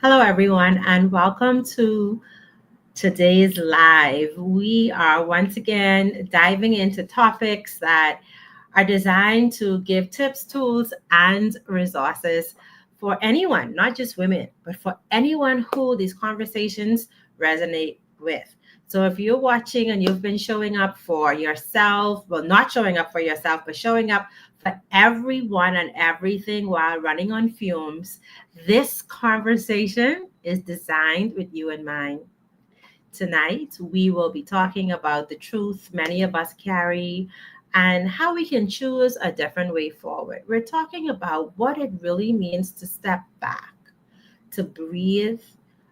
Hello, everyone, and welcome to today's live. We are once again diving into topics that are designed to give tips, tools, and resources for anyone, not just women, but for anyone who these conversations resonate with. So if you're watching and you've been showing up for yourself, well, not showing up for yourself, but showing up for everyone and everything while running on fumes, this conversation is designed with you in mind. Tonight, we will be talking about the truth many of us carry and how we can choose a different way forward. We're talking about what it really means to step back, to breathe,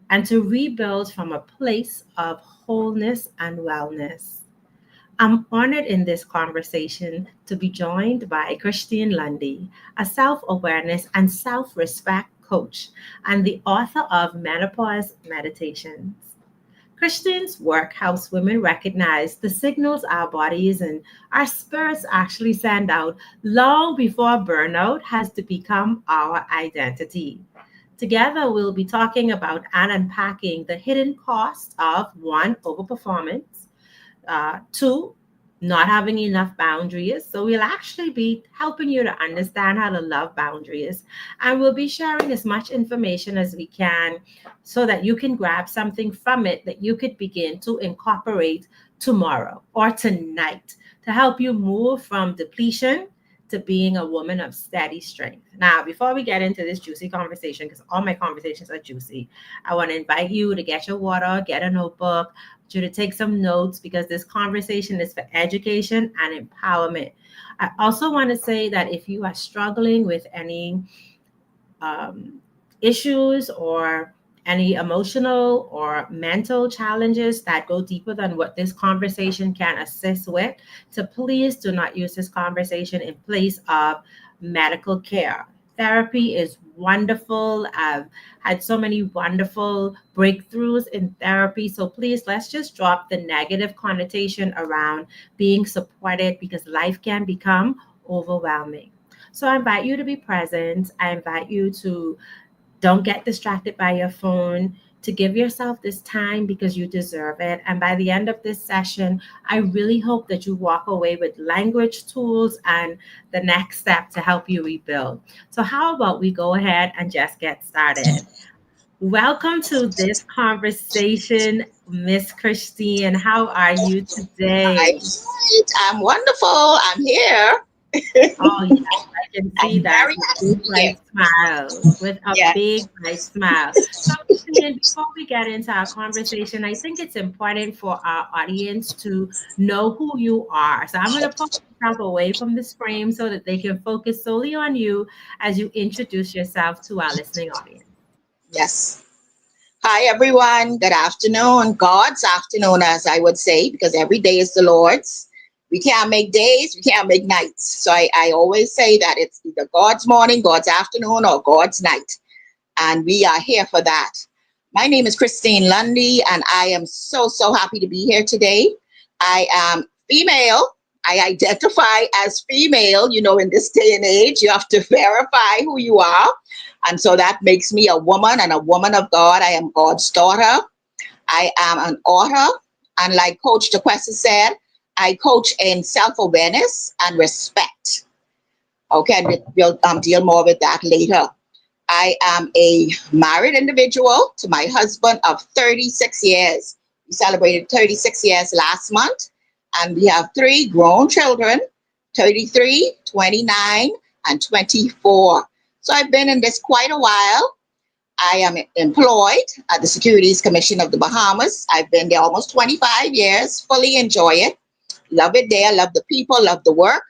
and to rebuild from a place of wholeness and wellness. I'm honored in this conversation to be joined by Christine Lundy, a self awareness and self respect coach and the author of Menopause Meditations. Christians work helps women recognize the signals our bodies and our spirits actually send out long before burnout has to become our identity. Together, we'll be talking about and unpacking the hidden cost of one, overperformance, two, not having enough boundaries. So we'll actually be helping you to understand how to love boundaries. And we'll be sharing as much information as we can so that you can grab something from it that you could begin to incorporate tomorrow or tonight to help you move from depletion to being a woman of steady strength. Now, before we get into this juicy conversation, because all my conversations are juicy, I want to invite you to get your water, get a notebook, you to take some notes because this conversation is for education and empowerment. I also want to say that if you are struggling with any um, issues or any emotional or mental challenges that go deeper than what this conversation can assist with, so please do not use this conversation in place of medical care. Therapy is wonderful. I've had so many wonderful breakthroughs in therapy. So please, let's just drop the negative connotation around being supported because life can become overwhelming. So I invite you to be present. I invite you to don't get distracted by your phone, to give yourself this time because you deserve it. And by the end of this session, I really hope that you walk away with language tools and the next step to help you rebuild. So, how about we go ahead and just get started? Welcome to this conversation, Miss Christine. How are you I'm today? great. I'm wonderful. I'm here. Oh, yes, I can see I'm that very with happy to big be here. bright smile, with a Yeah. big bright smile. So, Christine, before we get into our conversation, I think it's important for our audience to know who you are. So, I'm going to pull myself away from this frame so that they can focus solely on you as you introduce yourself to our listening audience. Yes. Hi, everyone. Good afternoon. God's afternoon, as I would say, because every day is the Lord's. We can't make days, we can't make nights. So I always say that it's either God's morning, God's afternoon, or God's night. And we are here for that. My name is Christine Lundy, and I am so happy to be here today. I am female. I identify as female. In this day and age, you have to verify who you are. And so that makes me a woman and a woman of God. I am God's daughter. I am an author. And like Coach DeQuesta said, I coach in self awareness and respect. Okay, and we'll deal more with that later. I am a married individual to my husband of 36 years. We celebrated 36 years last month, and we have three grown children, 33, 29, and 24. So I've been in this quite a while. I am employed at the Securities Commission of the Bahamas. I've been there almost 25 years, fully enjoy it. Love it there, love the people, love the work.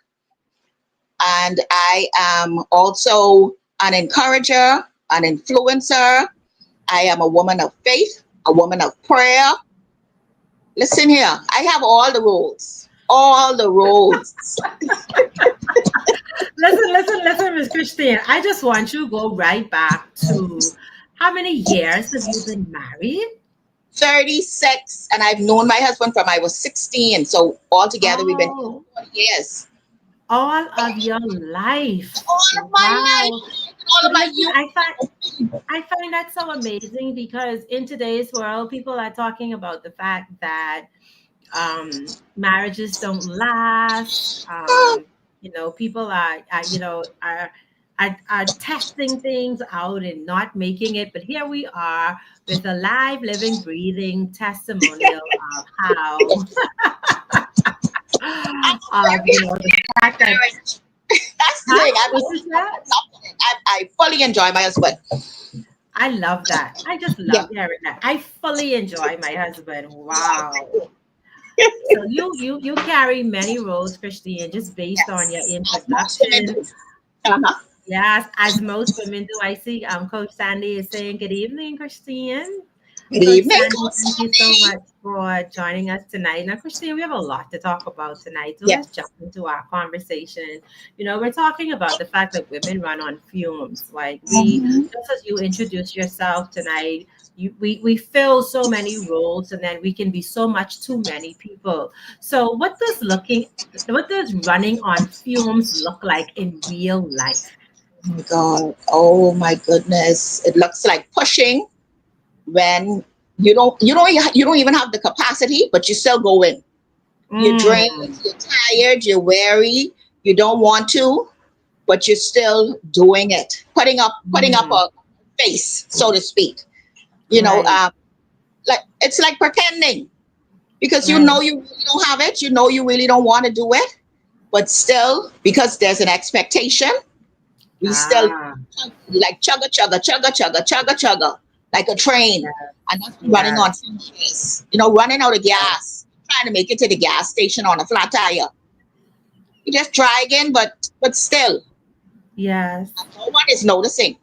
And I am also an encourager, an influencer. I am a woman of faith, a woman of prayer. Listen here, I have all the rules. All the rules. Listen, Miss Christine. I just want you to go right back to how many years have you been married? 36, and I've known my husband from I was 16. So altogether, we've been Oh, 40 years. all of your life. All of my Wow. life. all But about listen, you. I find that so amazing because in today's world, people are talking about the fact that marriages don't last. People are testing things out and not making it. But here we are with a live, living, breathing testimonial of how, the fact that, That's the thing. huh? What is that? I fully enjoy my husband. I love that. I just Yeah. love hearing that. I fully enjoy my husband. Wow. So you carry many roles, Christine, just based on your Yes. As most women introduction. do. Uh-huh. Yes, as most women do. I see Coach Sandy is saying good evening, Christine. Good Coach evening, Sandy, Coach thank you so Sandy. much for joining us tonight. Now, Christine, we have a lot to talk about tonight, so let's Yes. jump into our conversation. We're talking about the fact that women run on fumes. Like Mhm. just as you introduced yourself tonight, we fill so many roles, and then we can be so much too many people. So, what does running on fumes look like in real life? Oh my God. Oh my goodness. It looks like pushing when you don't even have the capacity, but you still go in. You're drained, Mm, you're tired, you're weary, you don't want to, but you're still doing it. Putting up mm, a face, so to speak. You know, right, like it's like pretending because you right. know you really don't have it, you know you really don't want to do it, but still because there's an expectation, we still Ah, like chugga chugga chugga chugga chugga chugga like a train, yes, and that's what running on yes, fumes is. Running out of yes, gas, trying to make it to the gas station on a flat tire. You just try again, but still, yes. no one is noticing.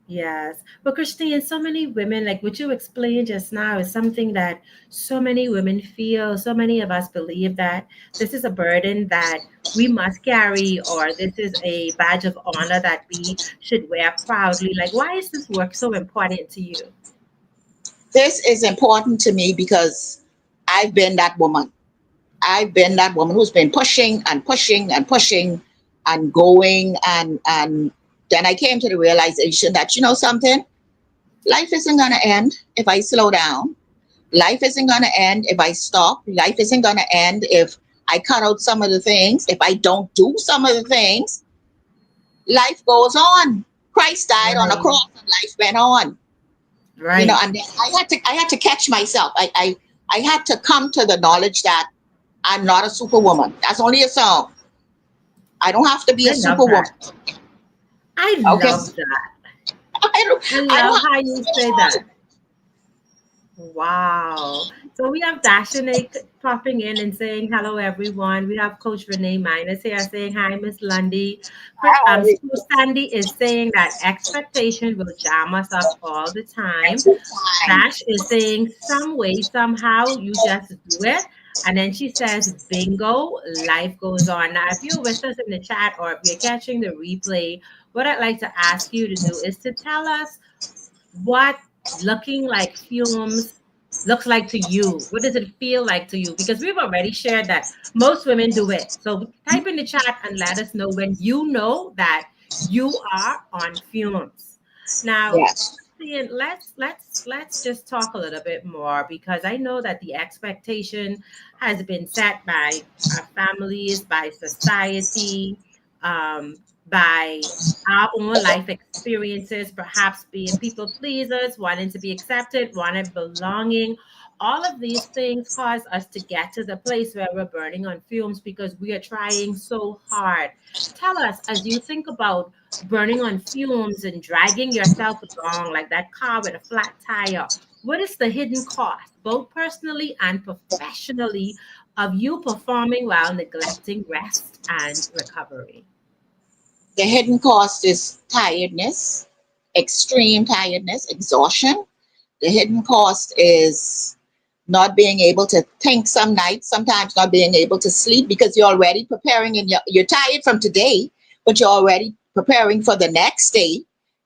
Yes. But Christine, so many women, like what you explained just now, is something that so many women feel. So many of us believe that this is a burden that we must carry, or this is a badge of honor that we should wear proudly. Like, why is this work so important to you? This is important to me because I've been that woman. I've been that woman who's been pushing and pushing and pushing and going, and then I came to the realization that something, life isn't gonna end if I slow down. Life isn't gonna end if I stop. Life isn't gonna end if I cut out some of the things. If I don't do some of the things, life goes on. Christ died on the Right. cross and life went on. Right. And then I had to catch myself. I had to come to the knowledge that I'm not a superwoman. That's only a song. I don't have to be a I love superwoman. that. I Okay. love that. I don't I I don't love have how to you do say it all. that. Wow. So we have Dashane popping in and saying hello, everyone. We have Coach Renee Minus here saying hi, Miss Lundy. Hi. School Sandy is saying that expectation will jam us up all the time. Every time. Dash is saying some way, somehow, you just do it. And then she says, bingo, life goes on. Now, if you're with us in the chat or if you're catching the replay, what I'd like to ask you to do is to tell us what looking like fumes looks like to you. What does it feel like to you? Because we've already shared that most women do it. So type in the chat and let us know when you know that you are on fumes. Now, Yes. Ian, let's just talk a little bit more because I know that the expectation has been set by our families, by society, by our own life experiences, perhaps being people pleasers, wanting to be accepted, wanting belonging. All of these things cause us to get to the place where we're burning on fumes because we are trying so hard. Tell us, as you think about burning on fumes and dragging yourself along like that car with a flat tire, what is the hidden cost, both personally and professionally, of you performing while neglecting rest and recovery? The hidden cost is tiredness, extreme tiredness, exhaustion. The hidden cost is not being able to think some nights, sometimes not being able to sleep because you're already preparing and you're tired from today, but you're already preparing for the next day.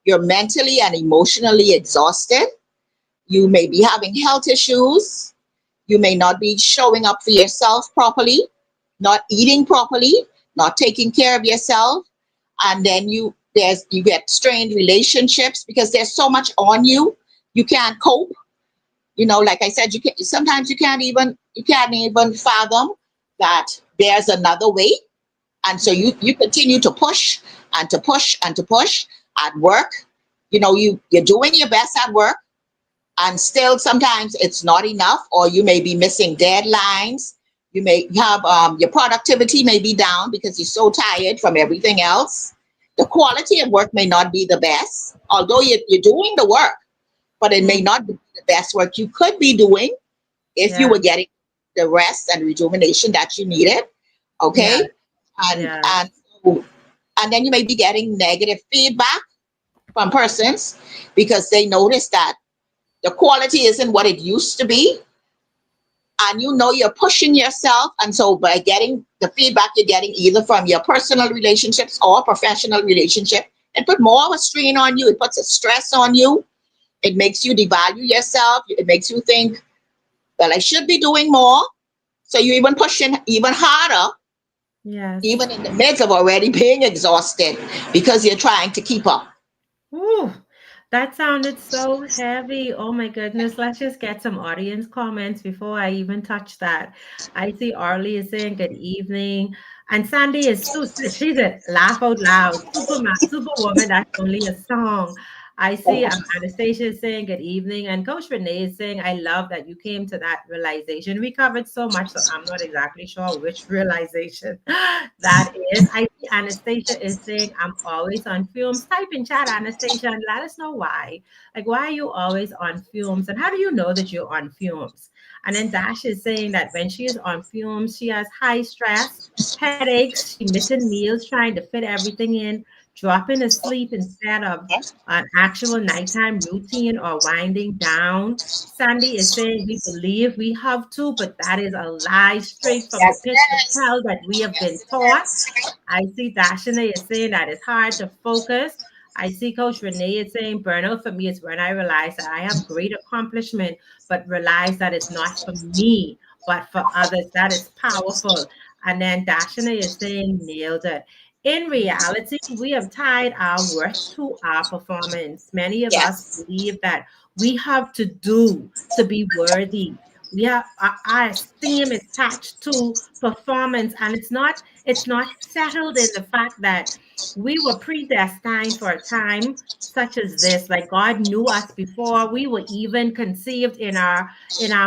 You're mentally and emotionally exhausted. You may be having health issues. You may not be showing up for yourself properly, not eating properly, not taking care of yourself. And then You get strained relationships because there's so much on you. You can't cope. Like I said, sometimes you can't even fathom that there's another way. And so you continue to push and to push and to push at work. You're doing your best at work, and still sometimes it's not enough, or you may be missing deadlines. You may have your productivity may be down because you're so tired from everything else. The quality of work may not be the best, although you're doing the work, but it may Mm. not be the best work you could be doing if you Yeah. were getting the rest and rejuvenation that you needed. Yeah. Okay. and Yeah. and so- and then you may be getting negative feedback from persons because they notice that the quality isn't what it used to be, and you're pushing yourself. And so by getting the feedback you're getting either from your personal relationships or professional relationship, it put more of a strain on you. It puts a stress on you. It makes you devalue yourself. It makes you think, well, I should be doing more. So you're even pushing even harder, Yes. even in the midst of already being exhausted, because you're trying to keep up. Ooh, that sounded so heavy. Oh my goodness. Let's just get some audience comments before I even touch that. I see Arlie is saying good evening. And Sandy is so she's a laugh out loud. Superwoman, that's only a song. I see Anastasia is saying good evening. And Coach Renee is saying, I love that you came to that realization. We covered so much, so I'm not exactly sure which realization that is. I see Anastasia is saying, I'm always on fumes. Type in chat, Anastasia, and let us know why. Like, why are you always on fumes? And how do you know that you're on fumes? And then Dash is saying that when she is on fumes, she has high stress, headaches, she missing meals, trying to fit everything in, dropping asleep instead of an actual nighttime routine or winding down. Sandy is saying we believe we have to, but that is a lie straight from the Yes, pit of yes, hell that we have been taught. yes. I see Dashina is saying that it's hard to focus. I see Coach Renee is saying burnout for me is when I realize that I have great accomplishment, but realize that it's not for me, but for others. That is powerful. And then Dashina is saying nailed it. In reality, we have tied our worth to our performance. Many of us Yes. believe that we have to do to be worthy. We have our esteem is attached to performance, and it's not settled in the fact that we were predestined for a time such as this. Like God knew us before we were even conceived in our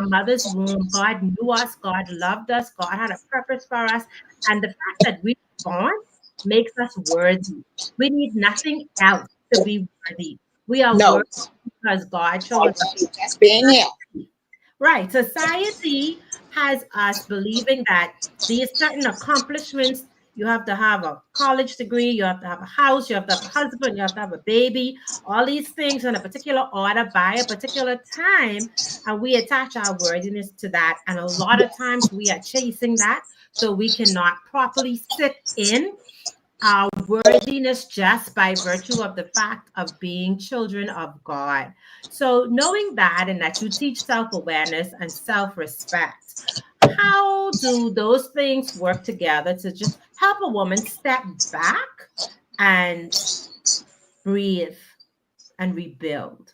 mother's womb. God knew us, God loved us, God had a purpose for us. And the fact that we were born makes us worthy. We need nothing else to be worthy. We are No. worthy because God chose us. Already just being here. Right. Society has us believing that these certain accomplishments, you have to have a college degree, you have to have a house, you have to have a husband, you have to have a baby, all these things in a particular order by a particular time. And we attach our worthiness to that. And a lot of times we are chasing that so we cannot properly sit in our worthiness just by virtue of the fact of being children of God. So, knowing that and that you teach self awareness and self respect, how do those things work together to just help a woman step back and breathe and rebuild?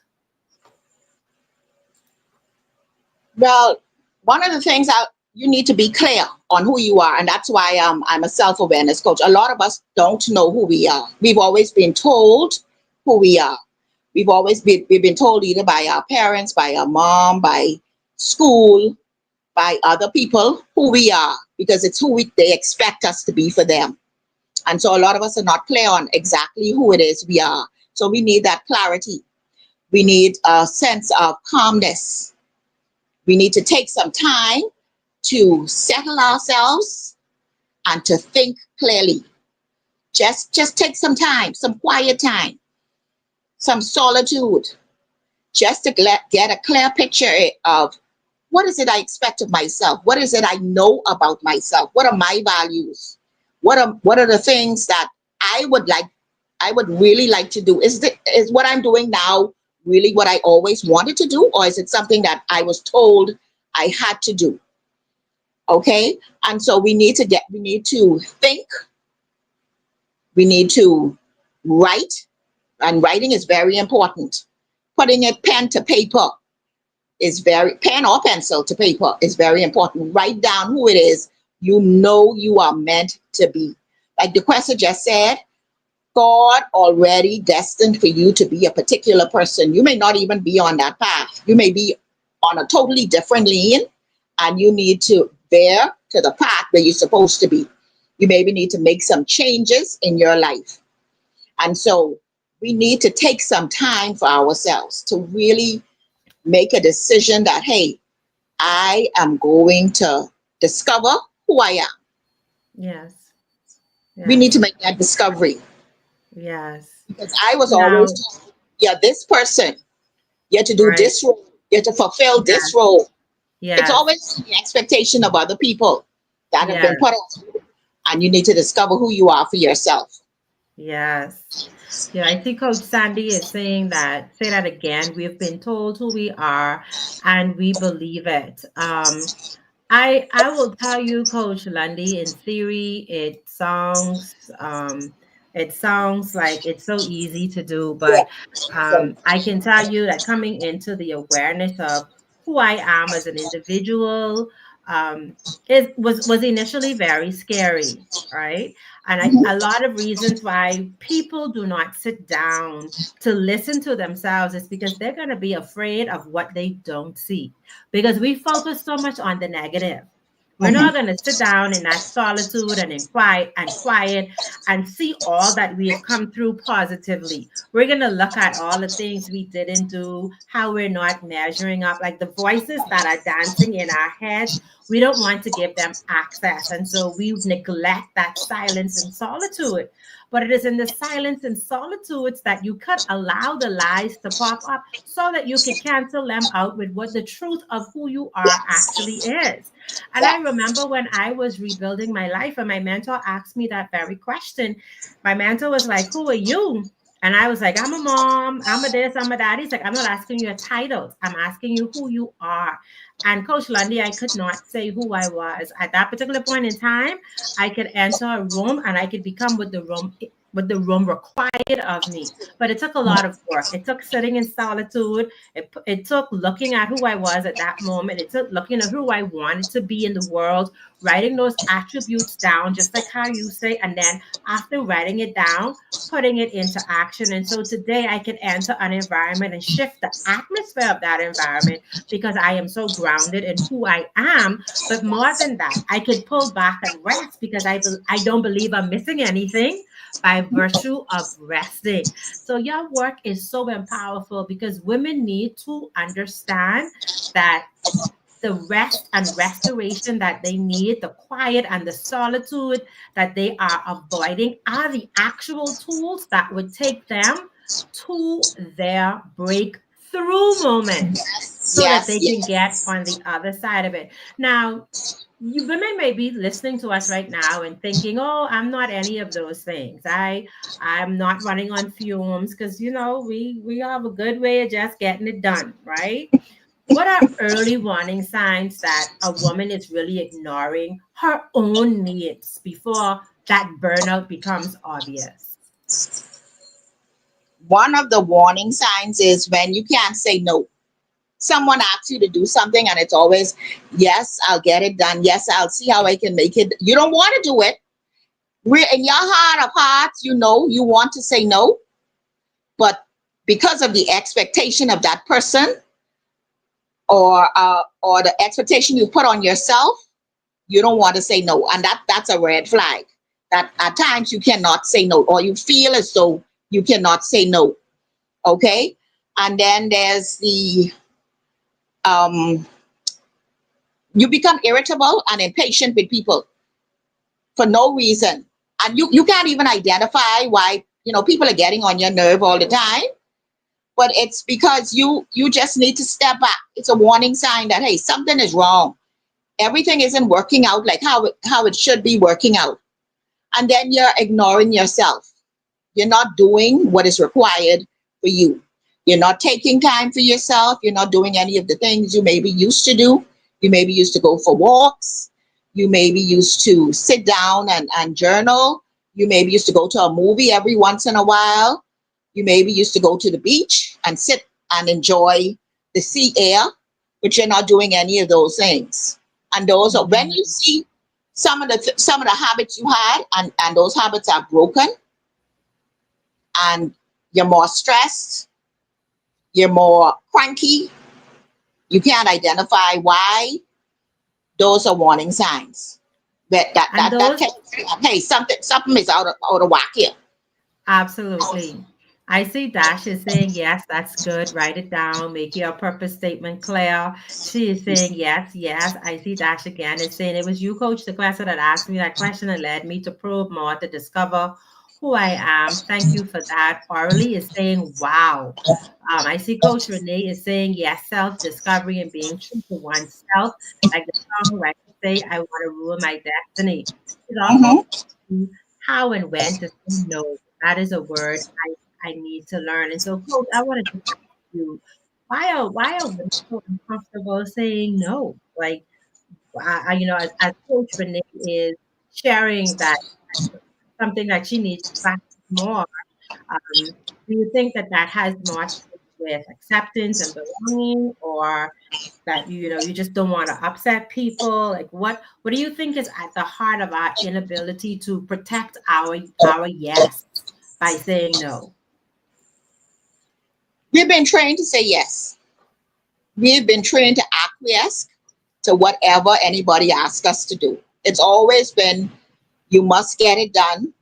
Well, one of the things you need to be clear on who you are, and that's why I'm a self-awareness coach. A lot of us don't know who we are. We've always been told who we are. We've been told either by our parents, by our mom, by school, by other people who we are, because it's they expect us to be for them. And so a lot of us are not clear on exactly who it is we are. So we need that clarity. We need a sense of calmness. We need to take some time to settle ourselves and to think clearly. Just take some time, some quiet time, some solitude, just to get a clear picture of what is it I expect of myself? What is it I know about myself? What are my values? What are the things that I would really like to do? Is what I'm doing now really what I always wanted to do, or is it something that I was told I had to do? Okay? And so we need to think, we need to Write, and writing is very important. Putting it pen to paper is very, pen or pencil to paper is very important. Write down who it is you know you are meant to be. Like the question just said, God already destined for you to be a particular person. You may not even be on that path. You may be on a totally different lane, and you need to veer to the path where you're supposed to be. You maybe need to make some changes in your life. And so we need to take some time for ourselves to really make a decision that, hey, I am going to discover who I am. Yes. We need to Yes. make that discovery, Yes. because I was always Now, told, yeah, this person, you have to do right. this role, you have to fulfill this Yes. role. It's Yes. always the expectation of other people that have been Yes. put on you, and you need to discover who you are for yourself. Yes. Yeah, I think Coach Sandy is saying that, say that again. We've been told who we are and we believe it. I will tell you, Coach Lundy, in theory, it sounds like it's so easy to do, but I can tell you that coming into the awareness of who I am as an individual, it was initially very scary, right? And a lot of reasons why people do not sit down to listen to themselves is because they're going to be afraid of what they don't see, because we focus so much on the negative. We're not Mhm. going to sit down in that solitude and in quiet and see all that we have come through positively. We're going to look at all the things we didn't do, how we're not measuring up, like the voices that are dancing in our heads. We don't want to give them access. And so we neglect that silence and solitude. But it is in the silence and solitudes that you could allow the lies to pop up so that you could cancel them out with what the truth of who you are actually Yes. is. And I Yes. remember when I was rebuilding my life and my mentor asked me that very question. My mentor was like, "Who are you?" And I was like, "I'm a mom, I'm a this, I'm a that." He's like, "I'm not asking you a title, I'm asking you who you are." And Coach Lundy, I could not say who I was. At that particular point in time, I could enter a room and I could become what the room required of me. But it took a lot of work. It took sitting in solitude. It took looking at who I was at that moment. It took looking at who I wanted to be in the world, writing those attributes down, just like how you say. And then after writing it down, putting it into action. And so today I can enter an environment and shift the atmosphere of that environment because I am so grounded in who I am. But more than that, I can pull back and rest because I don't believe I'm missing anything by virtue of resting. So your work is so powerful because women need to understand that the rest and restoration that they need, the quiet and the solitude that they are avoiding, are the actual tools that would take them to their breakthrough moment so that Yes. they can get Yes. on the other side of it. Now, you women may be listening to us right now and thinking, "Oh, I'm not any of those things. I'm not running on fumes because we have a good way of just getting it done, right?" What are early warning signs that a woman is really ignoring her own needs before that burnout becomes obvious? One of the warning signs is when you can't say no. Someone asks you to do something, and it's always, yes, I'll get it done. Yes, I'll see how I can make it. You don't want to do it. In your heart of hearts, you know you want to say no, but because of the expectation of that person, or the expectation you put on yourself, you don't want to say no, and that's a red flag. That at times you cannot say no, or you feel as though you cannot say no. Okay, and then there's the um, you become irritable and impatient with people for no reason, and you can't even identify why people are getting on your nerve all the time. But it's because you just need to step back. It's a warning sign that, hey, something is wrong. Everything isn't working out like how it should be working out. And then you're ignoring yourself. You're not doing what is required for you. You're not taking time for yourself. You're not doing any of the things you maybe used to do. You maybe used to go for walks. You maybe used to sit down and journal. You maybe used to go to a movie every once in a while. You maybe used to go to the beach and sit and enjoy the sea air, but you're not doing any of those things. And those are when Mhm. you see some of the habits you had, and those habits are broken, and you're more stressed, you're more cranky, you can't identify why. Those are warning signs And that those, tells you, hey, something is out of whack here. absolutely. I see Dash is saying, yes, that's good. Write it down. Make your purpose statement clear. She is saying, yes, yes. I see Dash again is saying, it was you, Coach, the question that asked me that question and led me to probe more to discover who I am. Thank you for that. Orally is saying, wow. I see Coach Renee is saying, yes, self discovery and being true to oneself. Like the songwriter say, I want to rule my destiny. She's also Hmm. how and when to say no. That is a word I need to learn. And so, Coach, I want to just ask you, why are women so uncomfortable saying no? Like, as Coach Renee is sharing that something that she needs to practice more. Do you think that that has more to do with acceptance and belonging, or that you just don't want to upset people? Like, what do you think is at the heart of our inability to protect our yes by saying no? We've been trained to say yes. We've been trained to acquiesce to whatever anybody asks us to do. It's always been, you must get it done.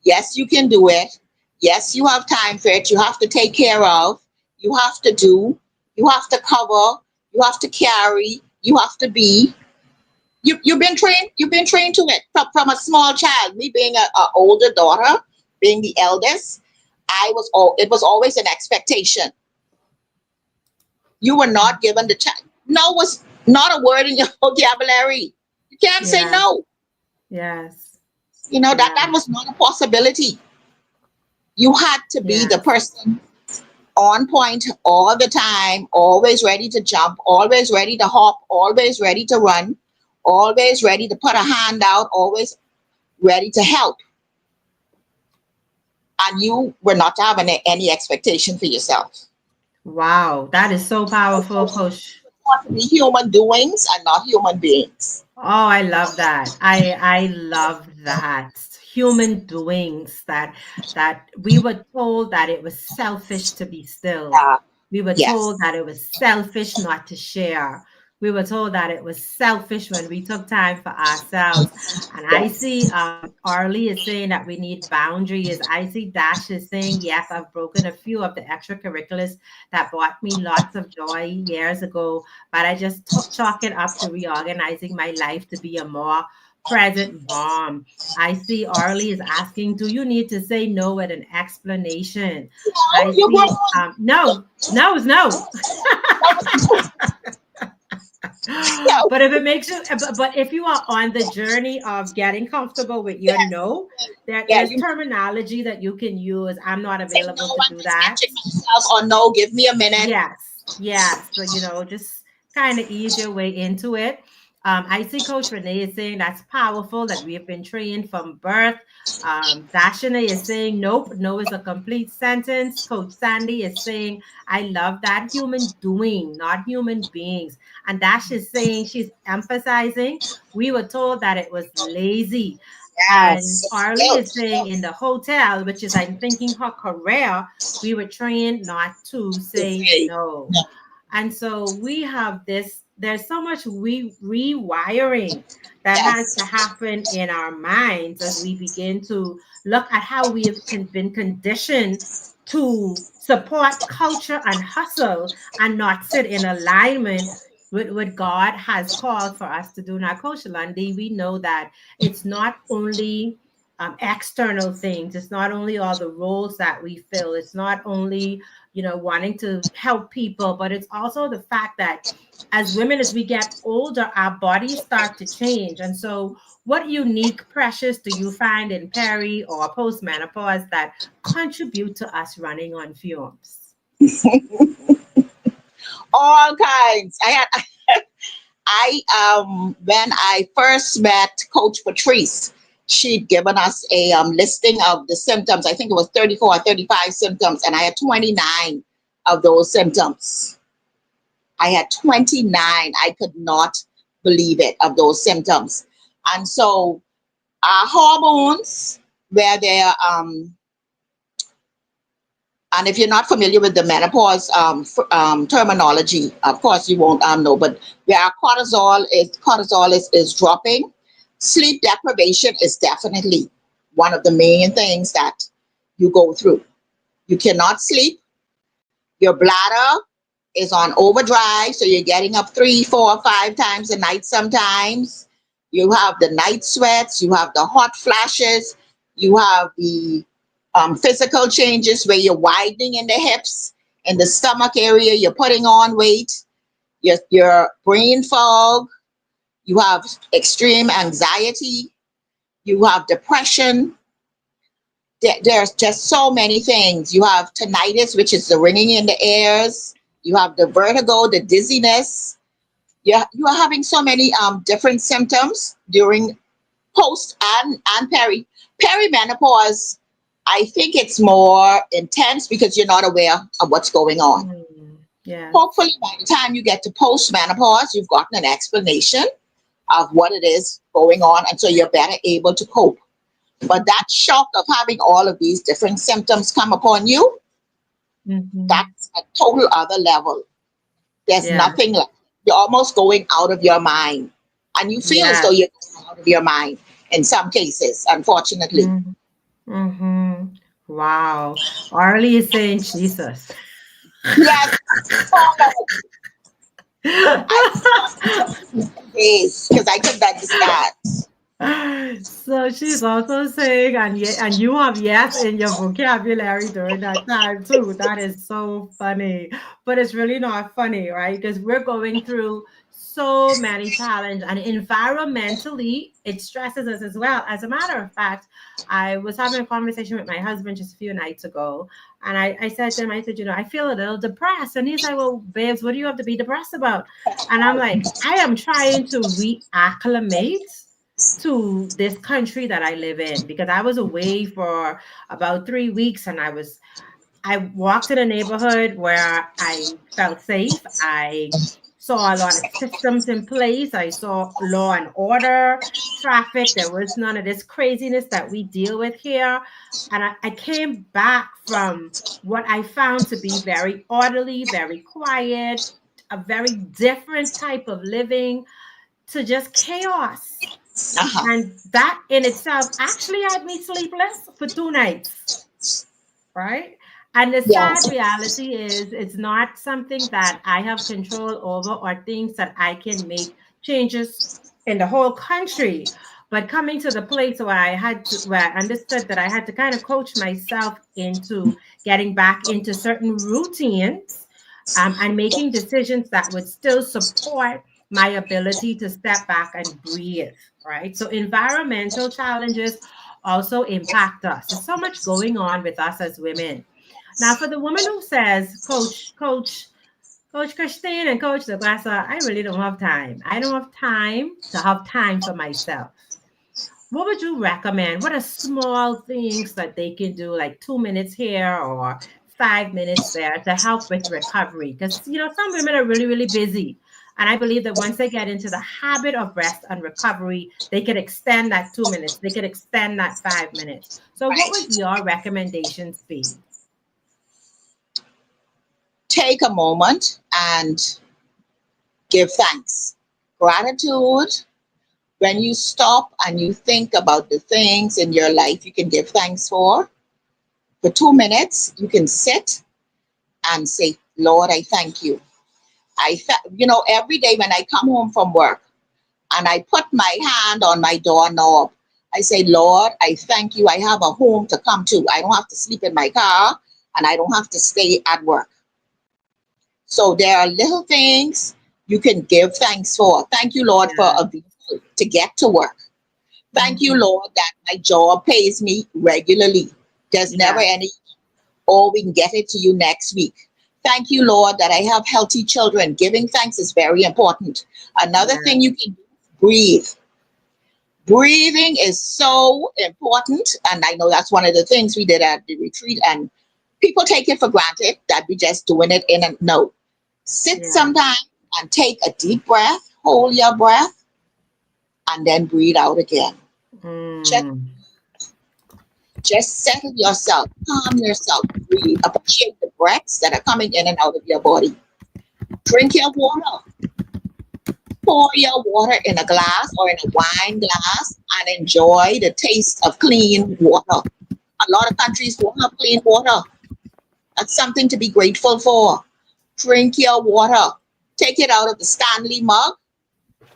Yes, you can do it. Yes, you have time for it. You have to take care of. You have to do. You have to cover. You have to carry. You have to be. You've been trained. You've been trained to it from a small child. Me being a older daughter, being the eldest, it was always an expectation. You were not given the chance. No was not a word in your vocabulary. You can't say Yes, no. yes, That yes, was not a possibility. You had to be the yes. person on point all the time, always ready to jump, always ready to hop, always ready to run, always ready to put a hand out, always ready to help. And you were not having any expectation for yourself. Wow, that is so powerful, Coach. Want to be human doings and not human beings. Oh, I love that. I love that. Human doings that we were told that it was selfish to be still. Yeah. We were told Yes. that it was selfish not to share. We were told that it was selfish when we took time for ourselves. And I Yes. see Arlie is saying that we need boundaries. I see Dash is saying, yes, I've broken a few of the extracurriculars that brought me lots of joy years ago, but I just chalk it up to reorganizing my life to be a more present mom. I see Arlie is asking, do you need to say no with an explanation? No, I you're see, wrong. no, no is no. No. But if it makes you, but if you are on the journey of getting comfortable with your Yes. no, Yeah, there's you terminology that you can use. I'm not say no, available to I'm do just that. catching myself, or no, give me a minute. Yes, yes. So, just kind of ease your way into it. I see Coach Renee is saying that's powerful, that we have been trained from birth. Dashana is saying, nope, no is a complete sentence. Coach Sandy is saying, I love that, human doing, not human beings. And Dash is saying, she's emphasizing, we were told that it was lazy. And Yes. Arlie is Guilt. saying in the hotel, which is, I'm thinking, her career, we were trained not to To say say no. no. And so we have this, there's so much rewiring that has Yes. to happen in our minds as we begin to look at how we've been conditioned to support culture and hustle and not sit in alignment with what God has called for us to do. Now, Coach Lundy, we know that it's not only external things, it's not only all the roles that we fill, it's not only wanting to help people, but it's also the fact that as women, as we get older, our bodies start to change. And so, what unique pressures do you find in peri or postmenopause that contribute to us running on fumes? All kinds. I when I first met Coach Patrice, she'd given us a listing of the symptoms. I think it was 34 or 35 symptoms, and I had 29 of those symptoms. I had 29. I could not believe it, of those symptoms. And so our hormones, where they're and if you're not familiar with the menopause terminology, of course you won't know, but where our cortisol is dropping, sleep deprivation is definitely one of the main things that you go through. You cannot sleep. Your bladder is on overdrive, so you're getting up 3, 4, 5 times a night sometimes. You have the night sweats, you have the hot flashes, you have the physical changes where you're widening in the hips, in the stomach area, you're putting on weight, your brain fog, you have extreme anxiety, you have depression. There's just so many things. You have tinnitus, which is the ringing in the ears. You have the vertigo, the dizziness. You are having so many different symptoms during post and perimenopause. I think it's more intense because you're not aware of what's going on. Yeah. Hopefully, by the time you get to postmenopause, you've gotten an explanation of what it is going on, and so you're better able to cope. But that shock of having all of these different symptoms come upon you, that's a total other level. There's Yeah. nothing left. You're almost going out of your mind. And you feel as though Yes. you're going out of your mind in some cases, unfortunately. Mm-hmm. Wow. Arlie is saying Jesus. Yes, I yes, because I could understand. So she's also saying, and you have yes in your vocabulary during that time too. That is so funny, but it's really not funny, right? Because we're going through so many challenges, and environmentally, it stresses us as well. As a matter of fact, I was having a conversation with my husband just a few nights ago, and I said to him, I said, I feel a little depressed, and he's like, well, babes, what do you have to be depressed about? And I'm like, I am trying to reacclimate to this country that I live in because I was away for about 3 weeks, and I walked in a neighborhood where I felt safe. I saw a lot of systems in place. I saw law and order, traffic. There was none of this craziness that we deal with here. And I came back from what I found to be very orderly, very quiet, a very different type of living to just chaos. Uh-huh. And that in itself actually had me sleepless for 2 nights, right? And the sad Yes. reality is, it's not something that I have control over or things that I can make changes in the whole country. But coming to the place where where I understood that I had to kind of coach myself into getting back into certain routines, and making decisions that would still support my ability to step back and breathe, right? So environmental challenges also impact us. There's so much going on with us as women. Now, for the woman who says, Coach Christine and Coach Douglas, I really don't have time. I don't have time to have time for myself. What would you recommend? What are small things that they can do, like 2 minutes here or 5 minutes there, to help with recovery? Because, some women are really, really busy. And I believe that once they get into the habit of rest and recovery, they could extend that 2 minutes, they could extend that 5 minutes. So, what would Right. your recommendations be? Take a moment and give thanks. Gratitude. When you stop and you think about the things in your life you can give thanks for 2 minutes, you can sit and say, Lord, I thank you. Every day when I come home from work and I put my hand on my doorknob, I say, Lord, I thank you. I have a home to come to. I don't have to sleep in my car and I don't have to stay at work. So there are little things you can give thanks for. Thank you, Lord, for Yeah. a vehicle to get to work. Thank you, Mhm. Lord, that my job pays me regularly. There's never Yeah. any, oh, we can get it to you next week. Thank you, Lord, that I have healthy children. Giving thanks is very important. Another Yeah. thing you can do is breathe. Breathing is so important. And I know that's one of the things we did at the retreat. And people take it for granted that we just doing it in and no. Sit Yeah. sometime and take a deep breath, hold your breath, and then breathe out again. Just, Mm. just settle yourself, calm yourself, breathe, appreciate the breaths that are coming in and out of your body. Drink your water. Pour your water in a glass or in a wine glass and enjoy the taste of clean water. A lot of countries don't have clean water. That's something to be grateful for. Drink your water. Take it out of the Stanley mug.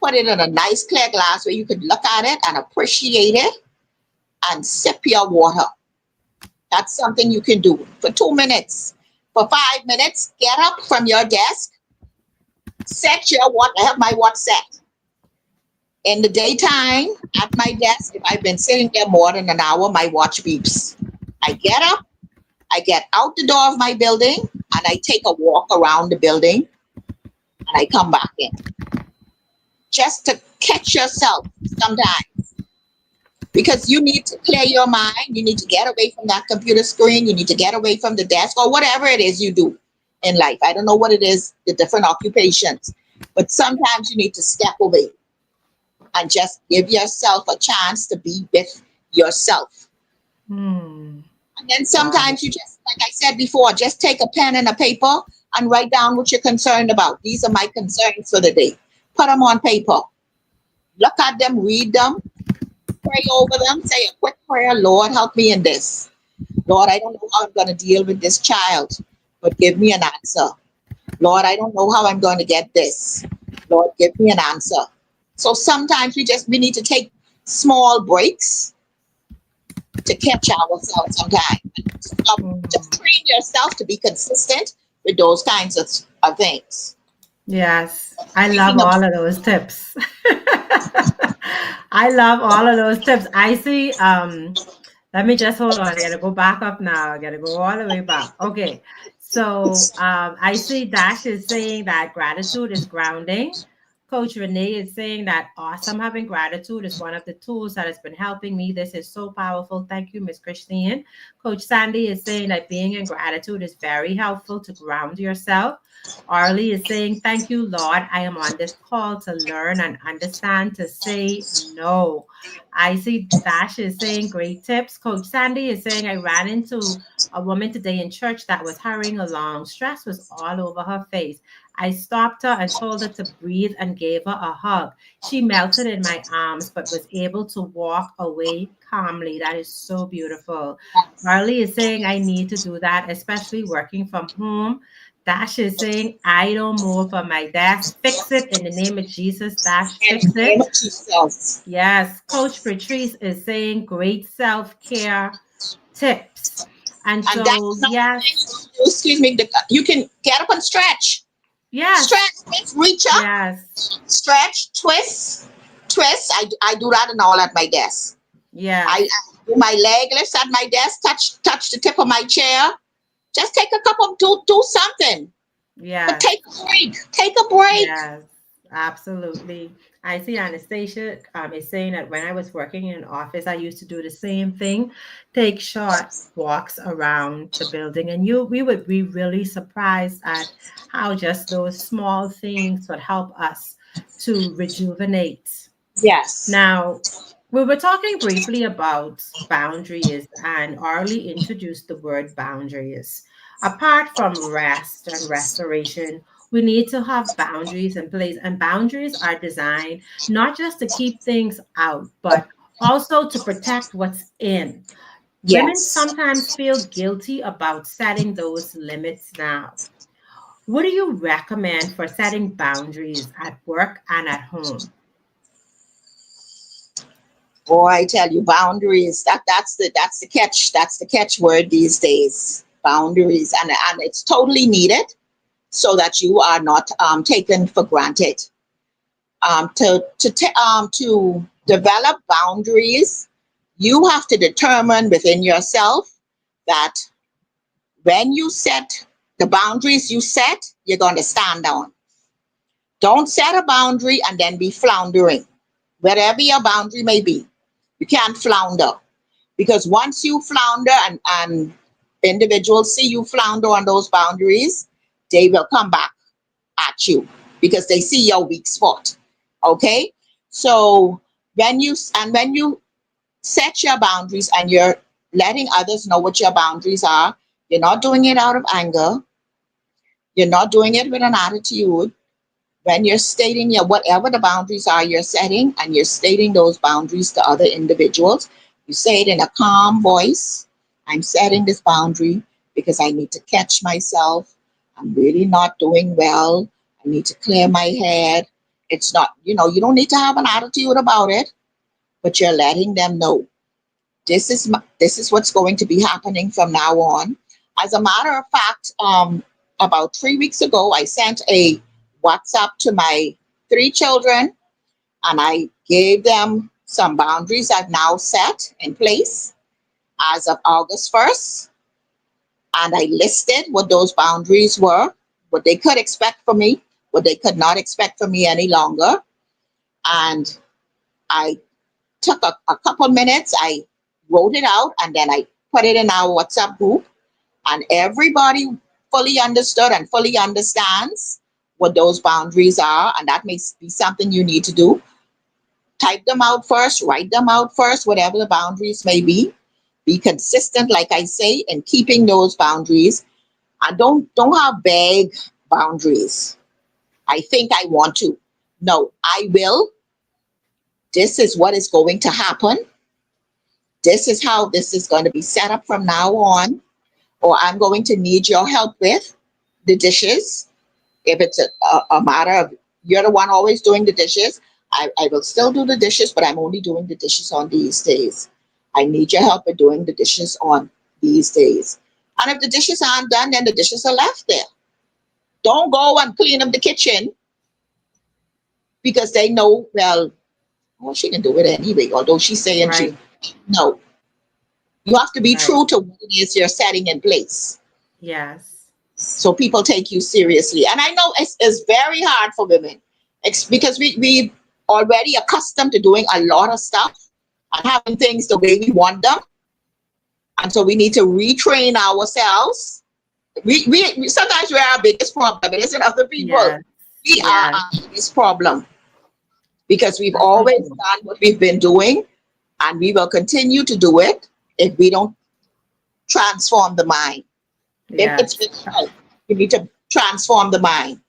Put it in a nice clear glass where you could look at it and appreciate it and sip your water. That's something you can do for 2 minutes. For 5 minutes, get up from your desk, set your watch. I have my watch set. In the daytime, at my desk, if I've been sitting there more than an hour, my watch beeps. I get up, I get out the door of my building, and I take a walk around the building, and I come back in. Just to catch yourself sometimes. Because you need to clear your mind, you need to get away from that computer screen, you need to get away from the desk, or whatever it is you do in life. I don't know what it is, the different occupations, but sometimes you need to step away and just give yourself a chance to be with yourself. Mm. And then Wow. sometimes you just, like I said before, just take a pen and a paper and write down what you're concerned about. These are my concerns for the day. Put them on paper. Look at them, read them, pray over them, say a quick prayer. Lord, help me in this. Lord, I don't know how I'm going to deal with this child, but give me an answer. Lord, I don't know how I'm going to get this. Lord, give me an answer. So sometimes we need to take small breaks to catch ourselves sometimes. Just Mm. train yourself to be consistent with those kinds of things. Yes, I love Taking a all of those tips. I love all of those tips. I see, let me just hold on. I gotta go back up now. I gotta go all the way back. Okay. So I see Dash is saying that gratitude is grounding. Coach Renee is saying that awesome having gratitude is one of the tools that has been helping me. This is so powerful. Thank you, Miss Christine. Coach Sandy is saying that being in gratitude is very helpful to ground yourself. Arlie is saying, thank you, Lord. I am on this call to learn and understand to say no. I see Dash is saying great tips. Coach Sandy is saying, I ran into a woman today in church that was hurrying along. Stress was all over her face. I stopped her and told her to breathe and gave her a hug. She melted in my arms, but was able to walk away calmly. That is so beautiful. Marley is saying, I need to do that, especially working from home. Dash is saying, I don't move from my desk. Fix it in the name of Jesus. Dash, in fix the name it. of Jesus. Yes, Coach Patrice is saying great self care tips. And And that's so, another thing you yes, can do. Excuse me. You can get up and stretch. yes, Stretch, reach up, yes, stretch, twist, twist. I do that and all at my desk. I yes, do my leg lifts at my desk, touch the tip of my chair. Just take a couple, do something. But yes. take a break. Take a break. Yes, absolutely. I see Anastasia is saying that when I was working in an office, I used to do the same thing, take short walks around the building, and we would be really surprised at how just those small things would help us to rejuvenate. Yes. Now, we were talking briefly about boundaries, and Arlie introduced the word boundaries. Apart from rest and restoration, we need to have boundaries in place, and boundaries are designed not just to keep things out, but also to protect what's in. Women Yes. sometimes feel guilty about setting those limits now. What do you recommend for setting boundaries at work and at home? Boy, I tell you, boundaries. That's the catch. That's the catch word these days. Boundaries, and it's totally needed so that you are not taken for granted. To develop boundaries, you have to determine within yourself that when you set the boundaries you set, you're going to stand on. Don't set a boundary and then be floundering. wherever your boundary may be. You can't flounder, because once you flounder and individuals see you flounder on those boundaries, they will come back at you because they see your weak spot. Okay, so when you set your boundaries and you're letting others know what your boundaries are, you're not doing it out of anger, you're not doing it with an attitude. When you're stating your whatever the boundaries are you're setting, and you're stating those boundaries to other individuals, you say it in a calm voice. I'm setting this boundary because I need to catch myself. I'm really not doing well. I need to clear my head. It's not, you don't need to have an attitude about it, but you're letting them know this is what's going to be happening from now on. As a matter of fact, about 3 weeks ago, I sent a WhatsApp to my 3 children, and I gave them some boundaries I've now set in place as of August 1st. And I listed what those boundaries were, what they could expect from me, what they could not expect from me any longer. And I took a couple minutes, I wrote it out, and then I put it in our WhatsApp group. And everybody fully understood and fully understands what those boundaries are. And that may be something you need to do. Type them out first, write them out first, whatever the boundaries may be. Be consistent, like I say, in keeping those boundaries. And don't have vague boundaries. I think I want to. No, I will. This is what is going to happen. This is how this is going to be set up from now on. Or I'm going to need your help with the dishes. If it's a matter of you're the one always doing the dishes, I will still do the dishes, but I'm only doing the dishes on these days. I need your help with doing the dishes on these days. And if the dishes aren't done, then the dishes are left there. Don't go and clean up the kitchen because they know, well, she can do it anyway, although she's saying Right. no. You have to be Right. true to what it is you're setting in place, Yes. so people take you seriously. And I know it's very hard for women. It's because we already accustomed to doing a lot of stuff and having things the way we want them. And so we need to retrain ourselves. We sometimes we're our biggest problem. It isn't other people. Yes. We are Yes. our biggest problem because we've That's so always true. done what we've been doing, and we will continue to do it if we don't transform the mind. It's Yes. physical. You need to transform the mind.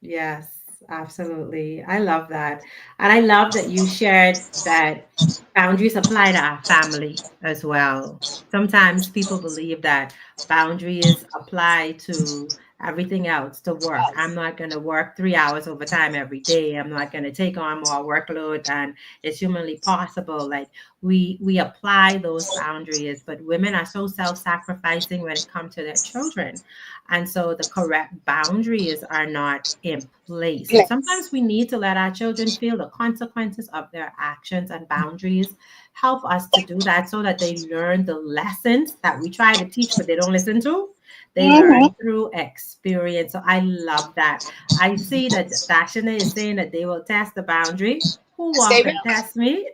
Yes, absolutely. I love that. And I love that you shared that boundaries apply to our family as well. Sometimes people believe that boundaries apply to everything else, to work. I'm not going to work 3 hours overtime every day. I'm not going to take on more workload than is humanly possible. Like we apply those boundaries, but women are so self-sacrificing when it comes to their children. And so the correct boundaries are not in place. So sometimes Yes. we need to let our children feel the consequences of their actions, and boundaries help us to do that so that they learn the lessons that we try to teach, but they don't listen to. They Mm-hmm. learn through experience. So I love that. I see that Dashina is saying that they will test the boundary. Who Yes, won't they can will. test me?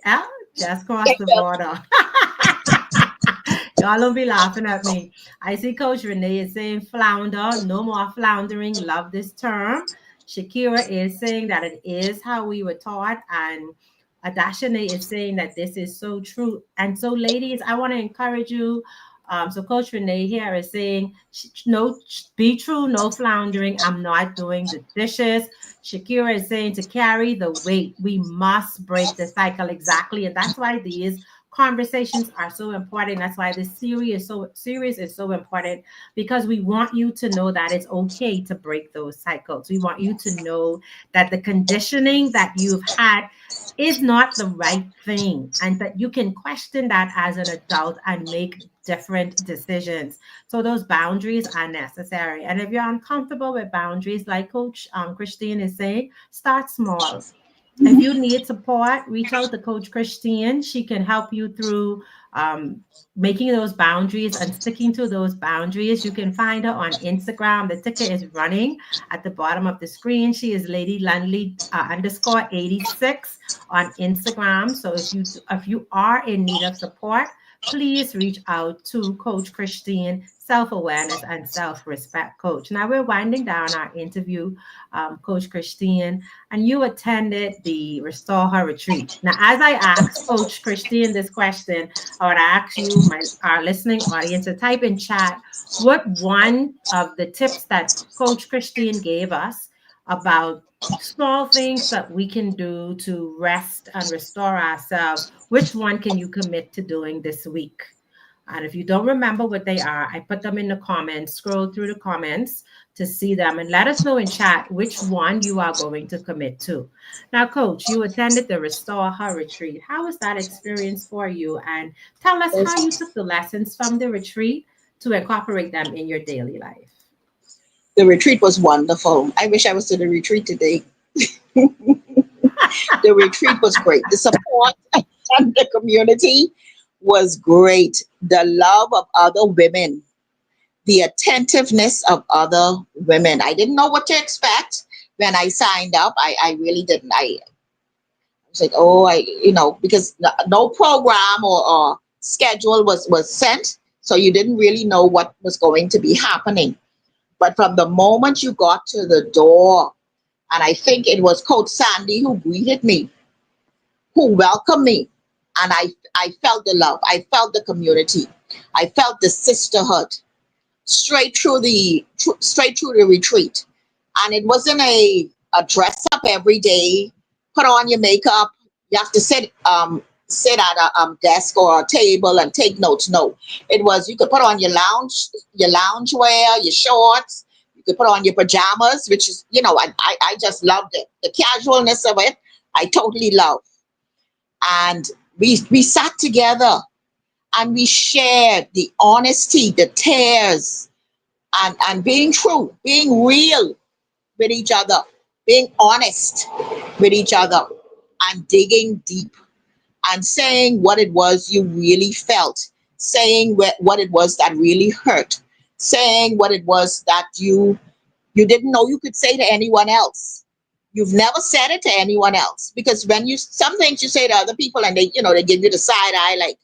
Just cross They the will. border. Y'all don't be laughing at me. I see Coach Renee is saying flounder, no more floundering. Love this term. Shakira is saying that it is how we were taught. And Adashane is saying that this is so true. And so, ladies, I want to encourage you. So, Coach Renee here is saying, no, be true, no floundering. I'm not doing the dishes. Shakira is saying to carry the weight. We must break the cycle exactly. And that's why these conversations are so important. That's why this series is so important, because we want you to know that it's okay to break those cycles. We want you to Yes. know that the conditioning that you've had is not the right thing, and that you can question that as an adult and make different decisions. So those boundaries are necessary. And if you're uncomfortable with boundaries, like Coach Christine is saying, start small. If you need support, reach out to Coach Christine. She can help you through making those boundaries and sticking to those boundaries. You can find her on Instagram. The ticker is running at the bottom of the screen. She is Lady Lundy underscore 86 on Instagram. So if you are in need of support, please reach out to Coach Christine, self-awareness and self-respect coach. Now we're winding down our interview, Coach Christine, and you attended the Restore Her retreat. Now, as I asked Coach Christine this question, I would ask you, our listening audience, to type in chat what one of the tips that Coach Christine gave us about small things that we can do to rest and restore ourselves. Which one can you commit to doing this week? And if you don't remember what they are, I put them in the comments. Scroll through the comments to see them and let us know in chat which one you are going to commit to. Now, Coach, you attended the Restore Her retreat. How was that experience for you? And tell us how you took the lessons from the retreat to incorporate them in your daily life. The retreat was wonderful. I wish I was to the retreat today. The retreat was great. The support and the community was great. The love of other women, the attentiveness of other women. I didn't know what to expect when I signed up. I really didn't. I was like, because no program or schedule was sent. So you didn't really know what was going to be happening. But from the moment you got to the door, and I think it was Coach Sandy who greeted me, who welcomed me, and I felt the love. I felt the community. I felt the sisterhood straight through the retreat. And it wasn't a dress up every day, put on your makeup. You have to sit at a desk or a table and take notes. No, it was, you could put on your lounge wear, your shorts. You could put on your pajamas, which is, I just loved it. The casualness of it, I totally love. And we sat together and we shared the honesty, the tears, and being true, being real with each other, being honest with each other, and digging deep and saying what it was you really felt, saying what it was that really hurt, saying what it was that you didn't know you could say to anyone else. You've never said it to anyone else, because when some things you say to other people and they give you the side eye,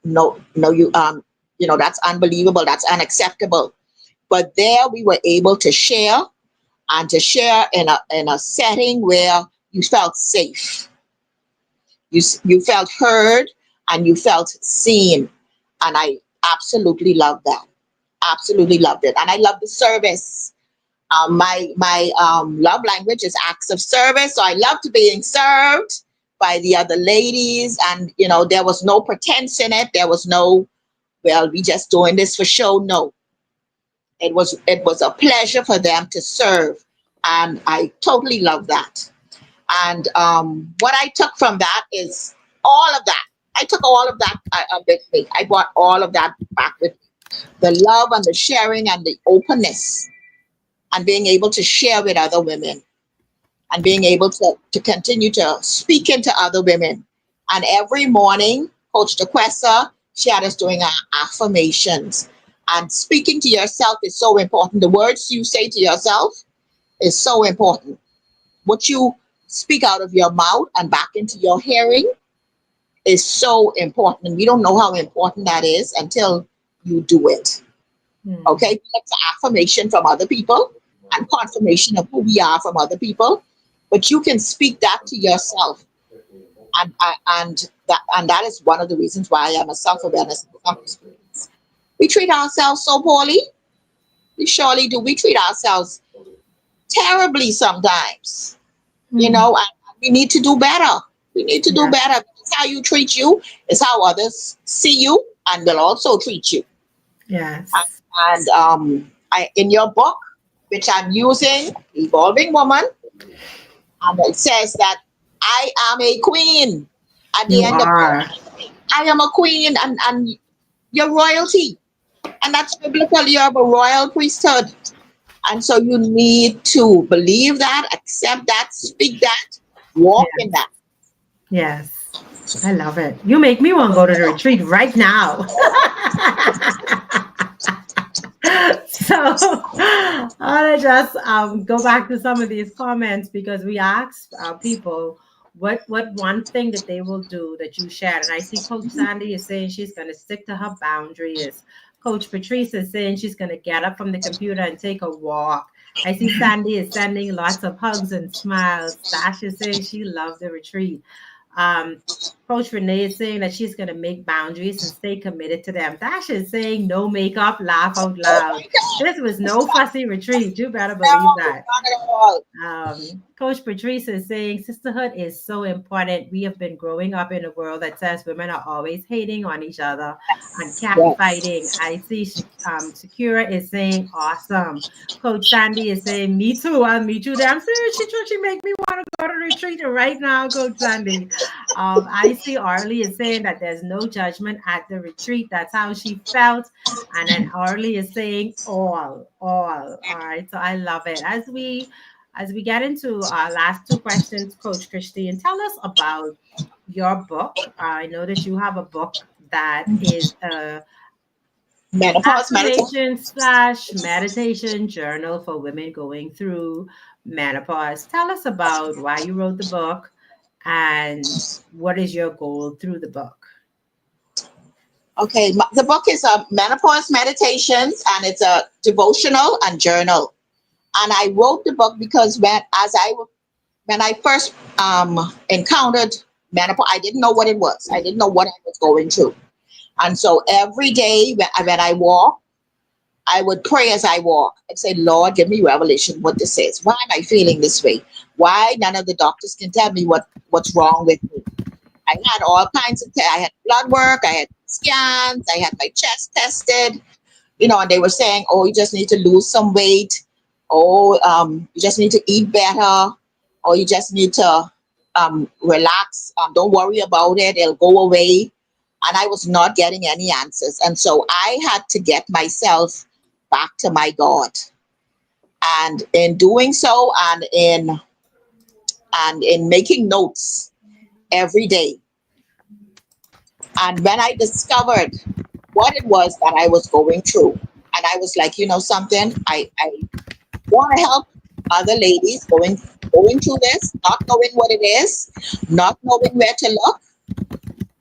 no, that's unbelievable, that's unacceptable. But there we were able to share, and to share in a setting where you felt safe. You felt heard and you felt seen. And I absolutely loved that. Absolutely loved it. And I love the service. My love language is acts of service. So I loved being served by the other ladies. And, there was no pretense in it. There was no, well, we just doing this for show. No, it was a pleasure for them to serve. And I totally love that. And what I took from that is all of that. I took all of that with me. I brought all of that back with me. The love and the sharing and the openness, and being able to share with other women, and being able to continue to speak into other women. And every morning, Coach DeQuesta, she had us doing our affirmations. And speaking to yourself is so important. The words you say to yourself is so important. What you speak out of your mouth and back into your hearing is so important. And we don't know how important that is until you do it. Okay? That's affirmation from other people and confirmation of who we are from other people. But you can speak that to yourself. And that is one of the reasons why I'm a self-awareness. We treat ourselves so poorly. We surely do. We treat ourselves terribly sometimes. And we need to do better. We need to do better. It's how you treat you is how others see you and will also treat you. Yes. And in your book, which I'm using, Evolving Woman, and it says that I am a queen. At the end of it, I am a queen, and you're royalty. And that's biblical. You have a royal priesthood. And so you need to believe that, accept that, speak that, walk in that. Yes. I love it. You make me want to go to the retreat right now. So I want to just go back to some of these comments because we asked people what one thing that they will do that you shared. And I see Coach Sandy is saying she's going to stick to her boundaries. Coach Patrice is saying she's going to get up from the computer and take a walk. I see Sandy is sending lots of hugs and smiles. Dash is saying she loved the retreat. Um, Coach Renee is saying that she's going to make boundaries and stay committed to them. Dash is saying no makeup, laugh out Oh my loud. God. This was no fussy retreat. You better believe No, that. not at all. Coach Patrice is saying sisterhood is so important. We have been growing up in a world that says women are always hating on each other and Yes. Yes. catfighting. I see Sakura is saying awesome. Coach Sandy is saying me too. I'll meet you there. I'm serious. She make me want to go to retreat right now, Coach Sandy. I see Arlie is saying that there's no judgment at the retreat. That's how she felt. And then Arlie is saying all. All right. So I love it. As we get into our last two questions, Coach Christine, tell us about your book. I know that you have a book that is a Menopause meditation. affirmation slash meditation journal for women going through menopause. Tell us about why you wrote the book and what is your goal through the book. Okay, the book is a Menopause Meditations, and it's a devotional and journal. And I wrote the book because when I first encountered menopause, I didn't know what it was. I didn't know what I was going through. And so every day when I walk, I would pray as I walk and say, Lord, give me revelation what this is. Why am I feeling this way? Why none of the doctors can tell me what's wrong with me? I had all kinds of I had blood work, I had scans, I had my chest tested, and they were saying, oh, you just need to lose some weight. Oh, you just need to eat better. Or you just need to relax. Don't worry about it. It'll go away. And I was not getting any answers. And so I had to get myself back to my God. And in doing so, and in making notes every day. And when I discovered what it was that I was going through, and I was like, something, I want to help other ladies going through this, not knowing what it is, not knowing where to look,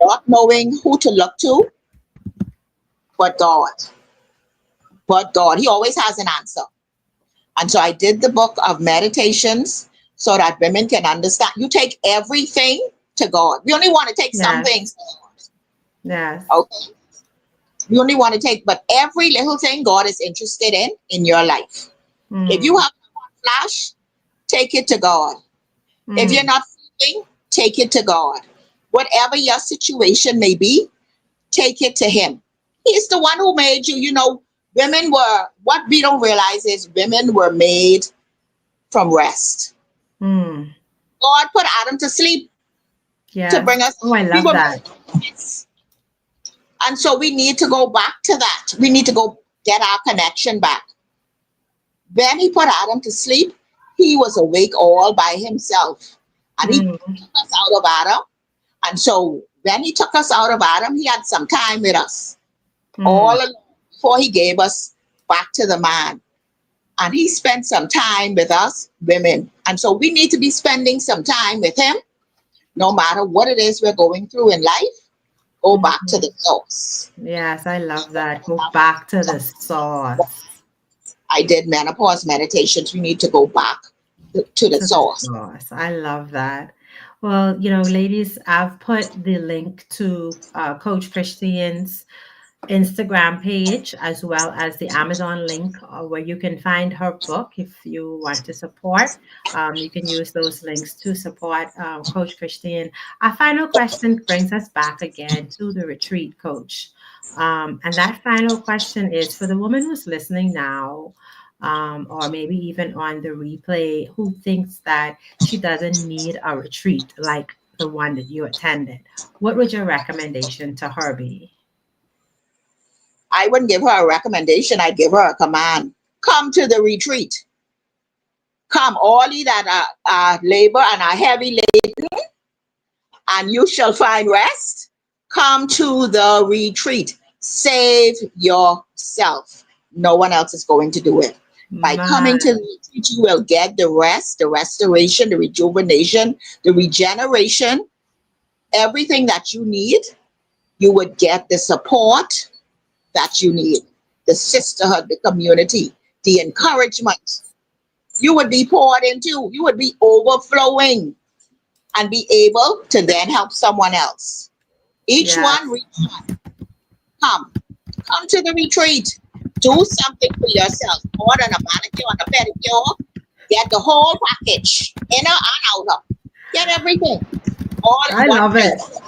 not knowing who to look to, but God. But God, He always has an answer. And so I did the book of meditations so that women can understand. You take everything to God. We only want to take some Yes. things. Yes. Okay. We only want to take, but every little thing God is interested in your life. If you Mm, have a hot flash, take it to God. If you're mm, not feeling, take it to God. Whatever your situation may be, take it to Him. He's the one who made you. What we don't realize is women were made from rest. mm. God put Adam to sleep to Yes. bring us. Oh, I We love were that. made from rest. And so we need to go back to that. We need to go get our connection back. When He put Adam to sleep, he was awake all by himself. And He Mm, took us out of Adam. And so when He took us out of Adam, He had some time with us all mm. along before He gave us back to the man. And He spent some time with us women. And so we need to be spending some time with Him, no matter what it is we're going through in life. Go back to the Mhm. source. Yes, I love that. Go back to the source. I did menopause meditations. We need to go back to the To the source. source. I love that. Well, ladies, I've put the link to Coach Christine's Instagram page as well as the Amazon link where you can find her book if you want to support. You can use those links to support Coach Christine. Our final question brings us back again to the retreat, Coach. And that final question is for the woman who's listening now, or maybe even on the replay, who thinks that she doesn't need a retreat like the one that you attended. What would your recommendation to her be? I wouldn't give her a recommendation. I'd give her a command. Come to the retreat. Come, all ye that are labor and are heavy laden, and you shall find rest. Come to the retreat. Save yourself. No one else is going to do it. By coming to the Man, retreat, you will get the rest, the restoration, the rejuvenation, the regeneration, everything that you need. You would get the support that you need, the sisterhood, the community, the encouragement. You would be poured into, you would be overflowing and be able to then help someone else. Each one yes. reach out, come, come to the retreat. Do something for yourself. More than a manicure and a pedicure. Get the whole package, inner and outer. Get everything all in I one love it. place.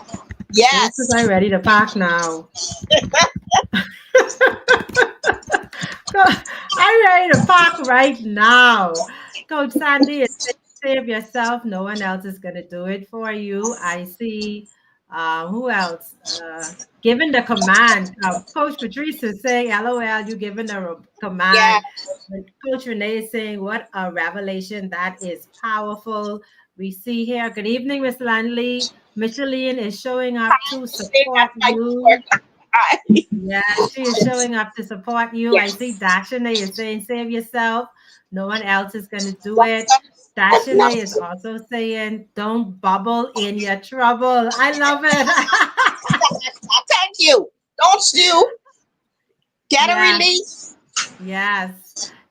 This is I Yes. ready to pack now. I'm ready to park right now. Coach Sandy is saying, save yourself. No one else is going to do it for you. I see. Who else? Given the command. Coach Patrice is saying, LOL, you given the Yeah. command. But Coach Renee is saying, what a revelation. That is powerful. We see here. Good evening, Miss Landley. Micheline is showing up to support That's my you. work. Yes, she is showing up to support you. I see Yes. Dashane is saying, save yourself. No one else is going to do it. That's Dashane is enough. also saying, don't bubble in your trouble. I love it. Thank you. Don't stew. Get a Yes, release. yes.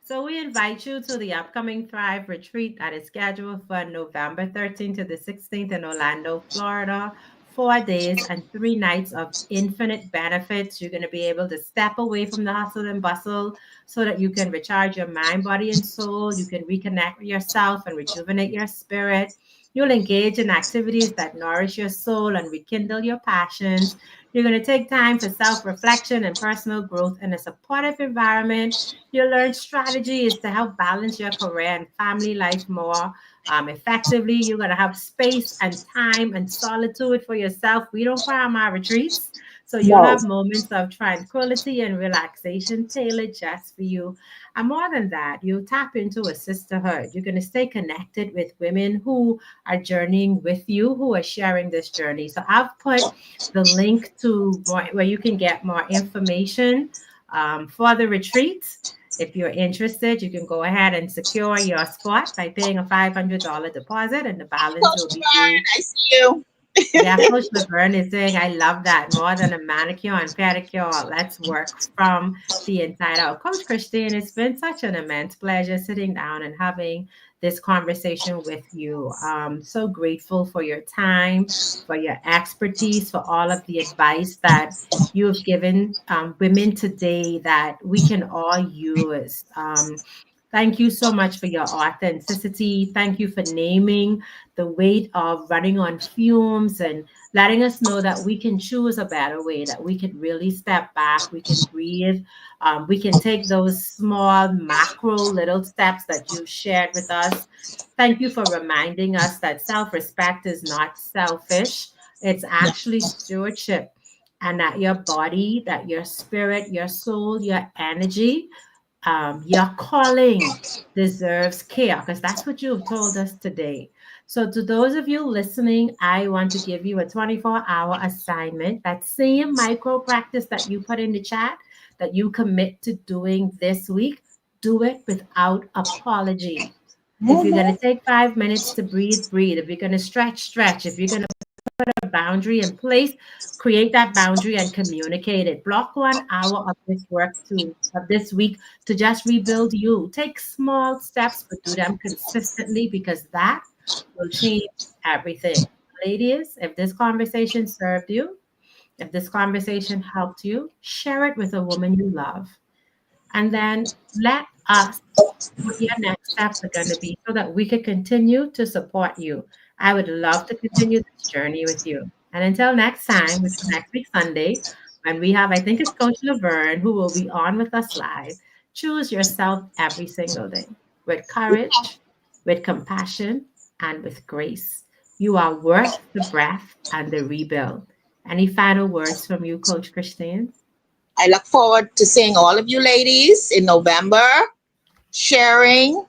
So we invite you to the upcoming Thrive retreat that is scheduled for November 13th to the 16th in Orlando, Florida. 4 days and 3 nights of infinite benefits. You're going to be able to step away from the hustle and bustle so that you can recharge your mind, body, and soul. You can reconnect with yourself and rejuvenate your spirit. You'll engage in activities that nourish your soul and rekindle your passions. You're going to take time for self reflection and personal growth in a supportive environment. You'll learn strategies to help balance your career and family life more effectively. You're going to have space and time and solitude for yourself. We don't cram our retreats. So you'll No. have moments of tranquility and relaxation tailored just for you. And more than that, you'll tap into a sisterhood. You're going to stay connected with women who are journeying with you, who are sharing this journey. So I've put the link to where you can get more information for the retreat. If you're interested, you can go ahead and secure your spot by paying a $500 deposit, and the balance Coach will be Laverne, due. I see you. Yeah, Coach Laverne is saying, I love that more than a manicure and pedicure. Let's work from the inside out. Coach Christine, it's been such an immense pleasure sitting down and having this conversation with you. So grateful for your time, for your expertise, for all of the advice that you've given women today that we can all use. Thank you so much for your authenticity. Thank you for naming the weight of running on fumes and letting us know that we can choose a better way, that we can really step back, we can breathe, we can take those small, macro little steps that you shared with us. Thank you for reminding us that self respect is not selfish, it's actually stewardship. And that your body, that your spirit, your soul, your energy, your calling deserves care because that's what you've told us today. So, to those of you listening, I want to give you a 24-hour assignment. That same micro practice that you put in the chat that you commit to doing this week, do it without apology. If you're going to Mhm. take 5 minutes to breathe, breathe. If you're going to stretch, stretch. If you're going to a boundary in place, create that boundary and communicate it. Block 1 hour of this work to of this week to just rebuild you. Take small steps, but do them consistently because that will change everything. Ladies, if this conversation served you, if this conversation helped you, share it with a woman you love. And then let us what your next steps are going to be so that we could continue to support you. I would love to continue this journey with you. And until next time, which is next week, Sunday, when we have, I think it's Coach Laverne who will be on with us live. Choose yourself every single day with courage, with compassion, and with grace. You are worth the breath and the rebuild. Any final words from you, Coach Christine? I look forward to seeing all of you ladies in November, sharing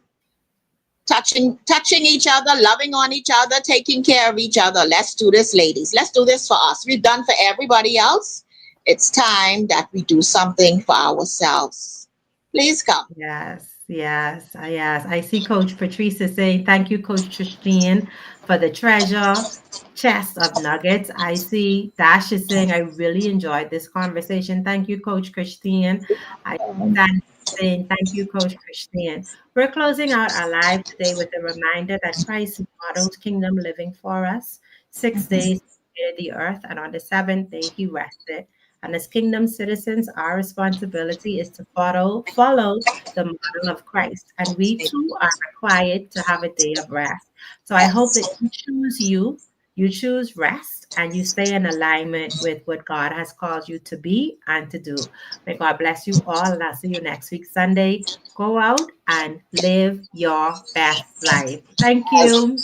touching each other, loving on each other, taking care of each other. Let's do this, ladies. Let's do this for us. We've done for everybody else. It's time that we do something for ourselves. Please come. Yes, yes, yes. I see Coach Patricia saying, thank you, Coach Christine, for the treasure chest of nuggets. I see Dash is saying, I really enjoyed this conversation. Thank you, Coach Christine. I stand saying, thank you, Coach Christine. We're closing out our live today with a reminder that Christ modeled kingdom living for us. 6 days he created the earth, and on the seventh day he rested. And as kingdom citizens, our responsibility is to follow the model of Christ. And we too are required to have a day of rest. So I hope that Yes. you choose rest, and you stay in alignment with what God has called you to be and to do. May God bless you all, and I'll see you next week, Sunday. Go out and live your best life. Thank you.